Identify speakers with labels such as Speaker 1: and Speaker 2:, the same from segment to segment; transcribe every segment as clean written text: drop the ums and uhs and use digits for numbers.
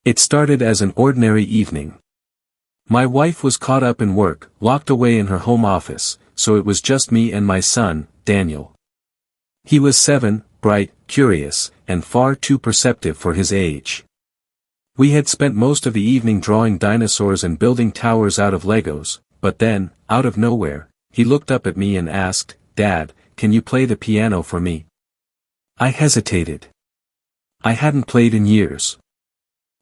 Speaker 1: It started as an ordinary evening. My wife was caught up in work, locked away in her home office, so it was just me and my son, Daniel. He was 7, bright, curious, and far too perceptive for his age. We had spent most of the evening drawing dinosaurs and building towers out of Legos, but then, out of nowhere, he looked up at me and asked, "Dad, can you play the piano for me?" I hesitated. I hadn't played in years.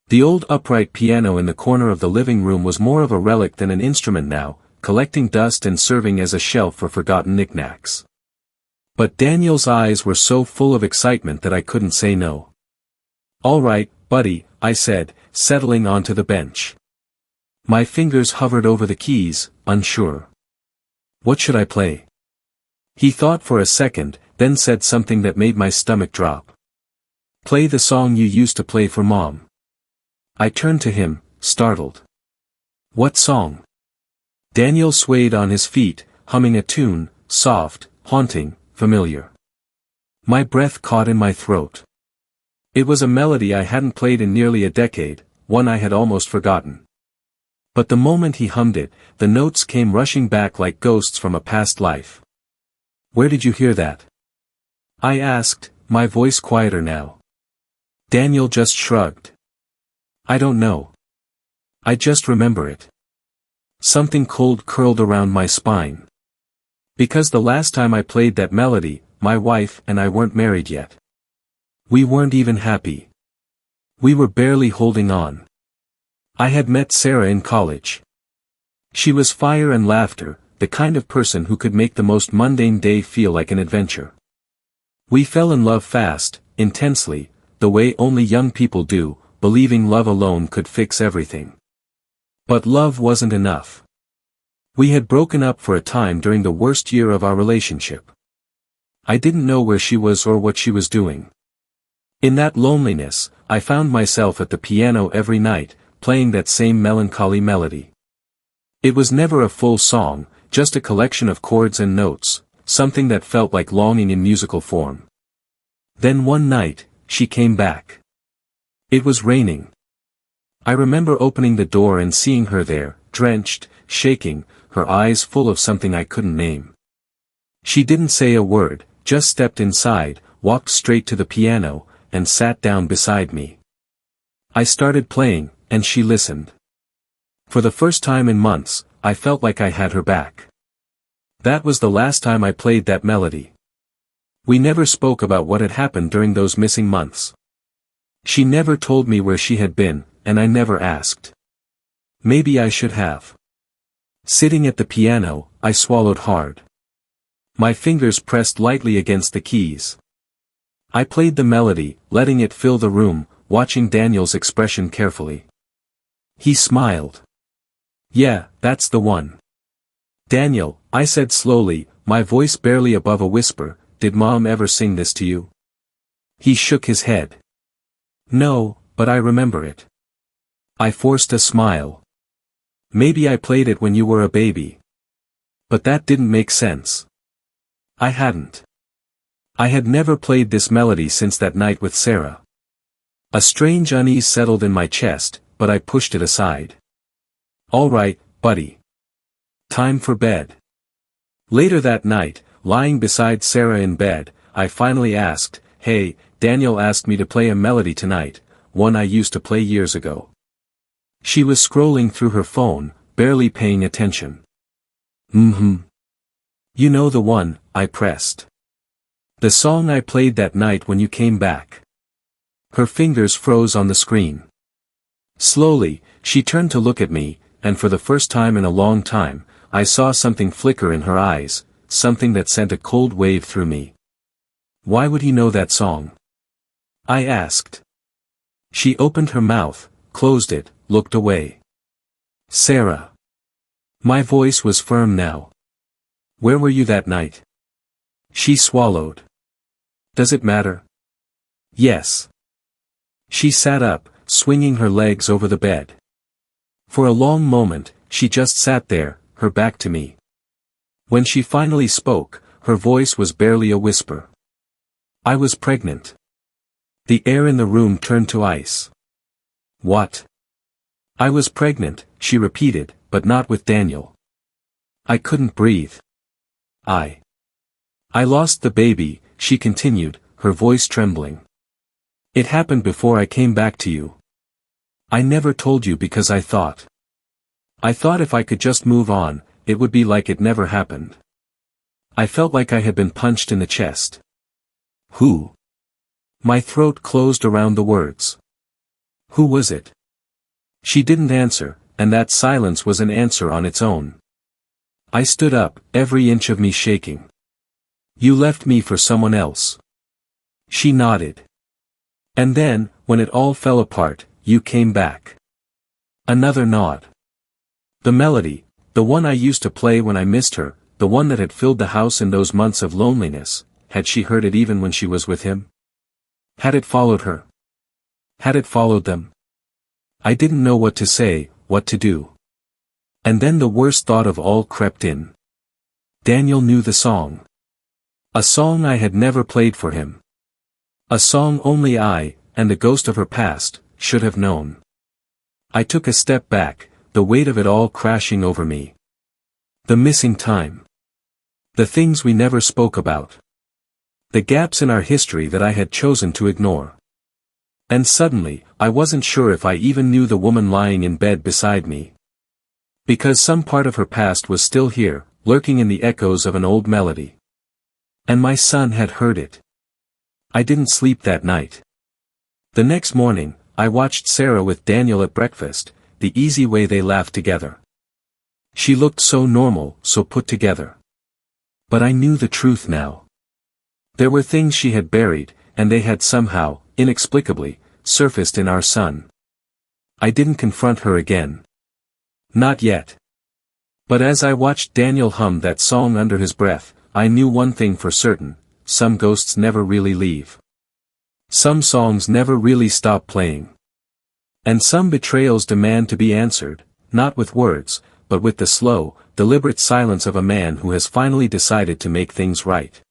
Speaker 1: The old upright piano in the corner of the living room was more of a relic than an instrument now, collecting dust and serving as a shelf for forgotten knickknacks. But Daniel's eyes were so full of excitement that I couldn't say no. "All right, buddy," I said, settling onto the bench. My fingers hovered over the keys, unsure. What should I play? He thought for a second, then said something that made my stomach drop. "Play the song you used to play for Mom." I turned to him, startled. "What song?" Daniel swayed on his feet, humming a tune, soft, haunting, familiar. My breath caught in my throat. It was a melody I hadn't played in nearly a decade, one I had almost forgotten. But the moment he hummed it, the notes came rushing back like ghosts from a past life. "Where did you hear that?" I asked, my voice quieter now. Daniel just shrugged. "I don't know. I just remember it." Something cold curled around my spine. Because the last time I played that melody, my wife and I weren't married yet. We weren't even happy. We were barely holding on. I had met Sarah in college. She was fire and laughter, the kind of person who could make the most mundane day feel like an adventure. We fell in love fast, intensely, the way only young people do, believing love alone could fix everything. But love wasn't enough. We had broken up for a time during the worst year of our relationship. I didn't know where she was or what she was doing. In that loneliness, I found myself at the piano every night, playing that same melancholy melody. It was never a full song, just a collection of chords and notes, something that felt like longing in musical form. Then one night, she came back. It was raining. I remember opening the door and seeing her there, drenched, shaking, her eyes full of something I couldn't name. She didn't say a word, just stepped inside, walked straight to the piano, and sat down beside me. I started playing, and she listened. For the first time in months, I felt like I had her back. That was the last time I played that melody. We never spoke about what had happened during those missing months. She never told me where she had been, and I never asked. Maybe I should have. Sitting at the piano, I swallowed hard. My fingers pressed lightly against the keys. I played the melody, letting it fill the room, watching Daniel's expression carefully. He smiled. "Yeah, that's the one." "Daniel," I said slowly, my voice barely above a whisper, "did Mom ever sing this to you?" He shook his head. "No, but I remember it." I forced a smile. "Maybe I played it when you were a baby." But that didn't make sense. I hadn't. I had never played this melody since that night with Sarah. A strange unease settled in my chest, but I pushed it aside. "All right, buddy. Time for bed." Later that night, lying beside Sarah in bed, I finally asked, "Hey, Daniel asked me to play a melody tonight, one I used to play years ago." She was scrolling through her phone, barely paying attention. "Mm-hmm. You know the one," I pressed. "The song I played that night when you came back." Her fingers froze on the screen. Slowly, she turned to look at me, and for the first time in a long time, I saw something flicker in her eyes, something that sent a cold wave through me. "Why would he know that song?" I asked. She opened her mouth, closed it, looked away. "Sarah." My voice was firm now. "Where were you that night?" She swallowed. "Does it matter?" "Yes." She sat up, swinging her legs over the bed. For a long moment, she just sat there, her back to me. When she finally spoke, her voice was barely a whisper. "I was pregnant." The air in the room turned to ice. What? I was pregnant, she repeated, but not with Daniel. I couldn't breathe. I lost the baby, she continued, her voice trembling. It happened before I came back to you. I never told you because I thought if I could just move on, it would be like it never happened. I felt like I had been punched in the chest. Who? My throat closed around the words. Who was it? She didn't answer, and that silence was an answer on its own. I stood up, every inch of me shaking. You left me for someone else. She nodded. And then, when it all fell apart, you came back. Another nod. The melody, the one I used to play when I missed her, the one that had filled the house in those months of loneliness, had she heard it even when she was with him? Had it followed her? Had it followed them? I didn't know what to say, what to do. And then the worst thought of all crept in. Daniel knew the song. A song I had never played for him. A song only I, and the ghost of her past, should have known. I took a step back, the weight of it all crashing over me. The missing time. The things we never spoke about. The gaps in our history that I had chosen to ignore. And suddenly, I wasn't sure if I even knew the woman lying in bed beside me. Because some part of her past was still here, lurking in the echoes of an old melody. And my son had heard it. I didn't sleep that night. The next morning, I watched Sarah with Daniel at breakfast, the easy way they laughed together. She looked so normal, so put together. But I knew the truth now. There were things she had buried, and they had somehow, inexplicably, surfaced in our son. I didn't confront her again. Not yet. But as I watched Daniel hum that song under his breath, I knew one thing for certain: some ghosts never really leave. Some songs never really stop playing. And some betrayals demand to be answered, not with words, but with the slow, deliberate silence of a man who has finally decided to make things right.